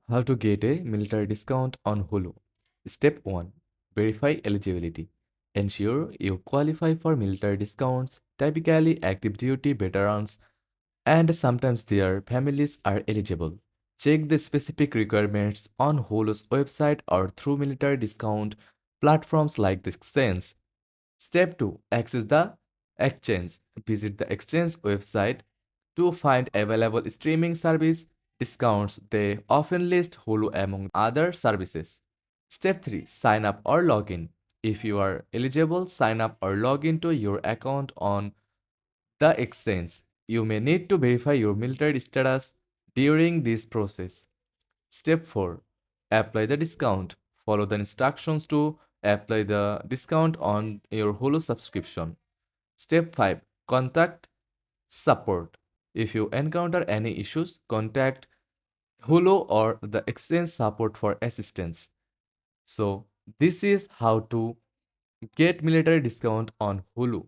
How to get a military discount on Hulu. Step 1. Verify eligibility. Ensure you qualify for military discounts. Typically, active duty veterans and sometimes their families are eligible. Check the specific requirements on Hulu's website or through military discount platforms like the exchange. Step 2. Access the exchange. Visit the exchange website to find available streaming service discounts. They often list Hulu among other services. Step 3. Sign up or log in. If you are eligible, sign up or log into your account on the exchange. You may need to verify your military status during this process. Step 4. Apply the discount. Follow the instructions to apply the discount on your Hulu subscription. Step 5. Contact support. If you encounter any issues, contact Hulu or the exchange support for assistance. So, this is how to get military discount on Hulu.